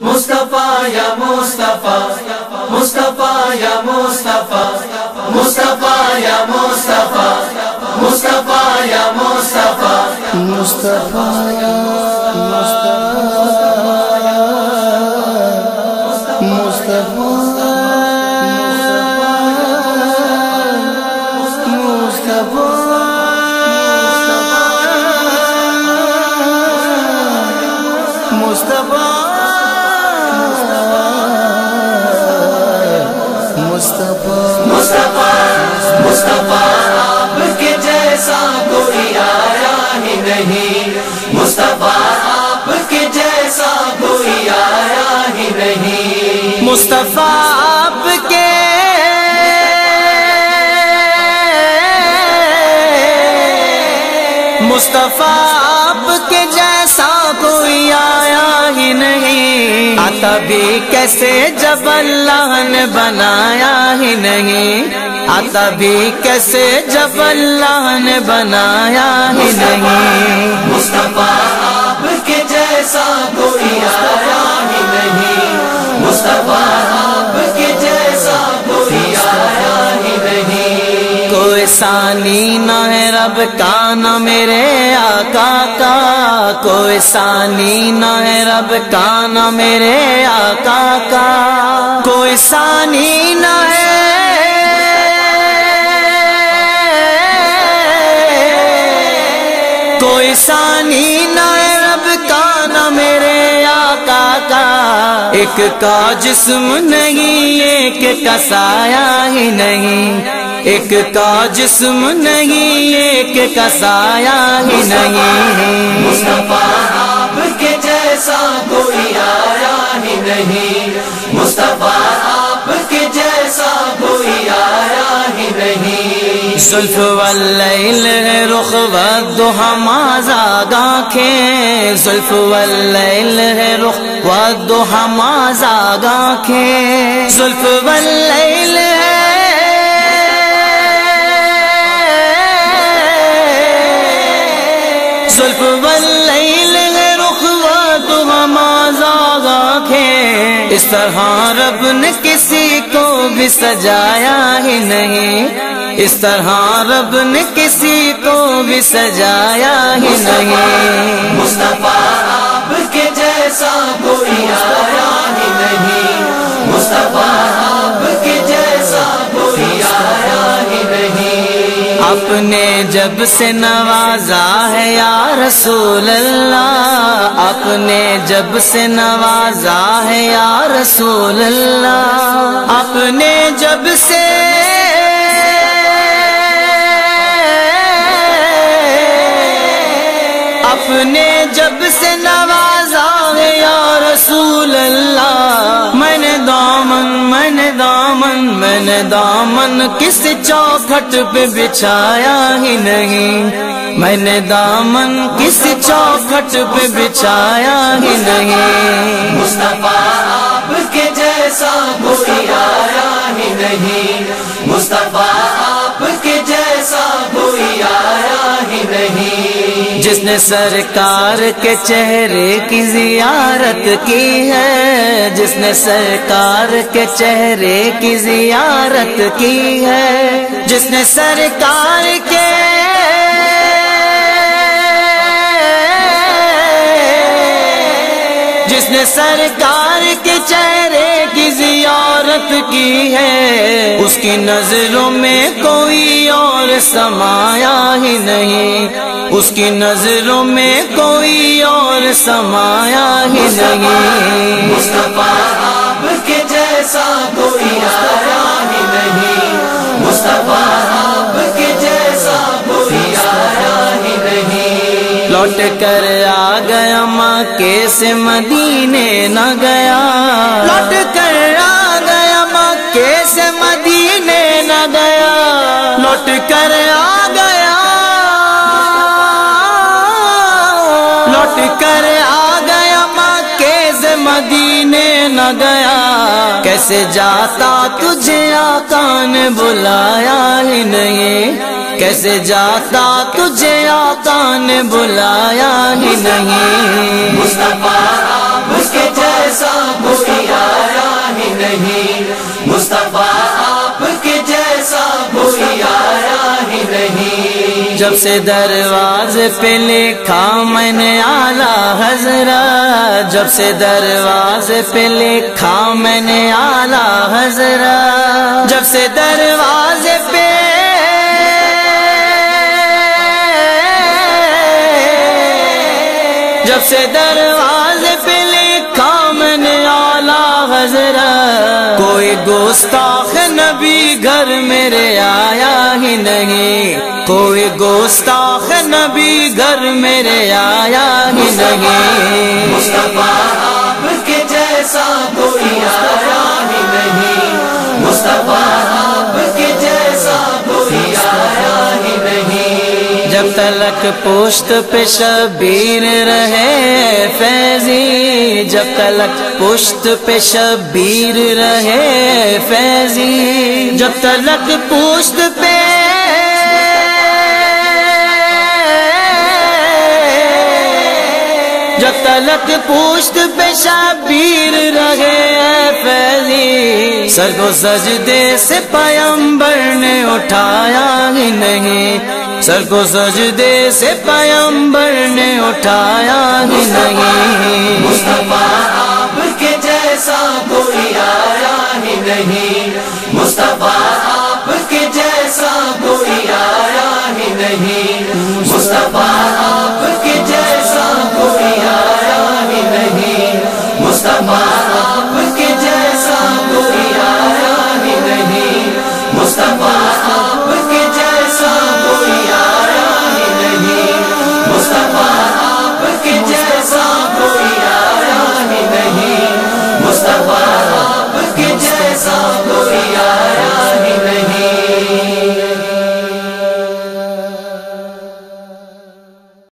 مصطفیٰ یا مصطفیٰ، مصطفیٰ یا مصطفیٰ، مصطفیٰ یا مصطفیٰ، مصطفیٰ یا مصطفیٰ، مصطفیٰ یا مصطفیٰ آپ کے جیسا کوئی آیا ہی نہیں، مصطفیٰ آپ کے جیسا کوئی آیا ہی نہیں، مصطفیٰ آپ کے مصطفیٰ آپ کے جیسا کوئی آیا ہی نہیں، آتا بھی کیسے جب اللہ نے بنایا ہی نہیں، آتا بھی کیسے جب اللہ نے بنایا ہی نہیں، مصطفیٰ آپ کے جیسا کوئی آیا ہی نہیں، مصطفیٰ آپ کے جیسا کوئی آیا ہی نہیں، کوئی ثانی نہ ہے رب کا نہ میرے آقا کا، کوئی ثانی نہ ہے رب کا نہ میرے آقا کا، کوئی ثانی نہ ہے کوئی ثانی نہ ہے رب کا نہ میرے آقا کا، ایک کا جسم نہیں ایک کا سایہ ہی نہیں، ایک کا جسم نہیں ایک کا سایہ ہی نہیں، مصطفیٰ آپ کے جیسا کوئی آیا ہی نہیں، مصطفیٰ آپ کے جیسا کوئی آیا ہی نہیں، زلف واللیل ہے رخ والضحیٰ مازاغ آنکھیں، زلف واللیل ہے رخ والضحیٰ مازاغ آنکھیں، زلف واللیل ہے زلف واللیل ہے رخ والضحیٰ مازاغ آنکھیں، اس طرح رب نے کسی کو بھی سجایا ہی نہیں، اس طرح رب نے کسی کو بھی سجایا ہی نہیں، مصطفیٰ آپ کے جیسا کوئی آیا ہی نہیں، مصطفیٰ آپ کے جیسا کوئی آیا ہی نہیں، اپنے جب سے نوازا ہے یا رسول اللہ، اپنے جب سے نوازا ہے یا رسول اللہ، اپنے جب سے اپنے جب سے نوازا ہے یا رسول اللہ، میں نے دامن کس چوکھٹ پہ بچھایا ہی نہیں، میں نے دامن کس چوکھٹ پہ بچھایا ہی نہیں، مصطفیٰ آپ کے جیسا کوئی آیا ہی نہیں، مصطفیٰ آپ کے جیسا کوئی آیا ہی نہیں، جس نے سرکار کے چہرے کی زیارت کی ہے، جس نے سرکار کے چہرے کی زیارت کی ہے، جس نے سرکار کے جس نے سرکار کے چہرے کی زیارت کی ہے، اس کی نظروں میں کوئی اور سمایا ہی نہیں، اس کی نظروں میں کوئی اور سمایا ہی نہیں، مصطفیٰ آپ کے جیسا کوئی آیا ہی نہیں، مصطفیٰ آپ کے جیسا کوئی آیا ہی نہیں، لوٹ کر آ گیا مکے سے مدینے نہ گیا، لوٹ کر آ گیا مکے سے مدینے نہ گیا، لوٹ کر آ گیا لوٹ کر آ گیا مکے سے مدینے نہ گیا، کیسے جاتا تجھے آقا نے بلایا ہی نہیں، کیسے جاتا تجھے آقا نے بلایا ہی نہیں، مصطفیٰ آپ کے جیسا جب سے دروازے پہ لکھا میں نے اعلیٰ حضرت، جب سے دروازے پہ لکھا میں نے اعلیٰ حضرت، جب سے دروازے پہ جب سے دروازے پہ لکھا میں نے اعلیٰ حضرت، کوئی گستاخ نبی گھر میرے آیا ہی نہیں، کوئی گستاخ نبی گھر میرے آیا ہی نہیں، مصطفیٰ آپ کے جیسا کوئی آیا ہی نہیں، مصطفیٰ آپ کے جیسا کوئی آیا ہی نہیں، جب تلک پشت پہ شبیر رہے فیضی، جب تلک پشت پہ شبیر رہے فیضی، جب تلک پشت پہ جب تلک پشت پہ شبیر رہے فیضی، سر کو سجدے سے پیغمبر نے اٹھایا ہی نہیں، سر کو سجدے سے پیغمبر نے اٹھایا ہی نہیں، مصطفیٰ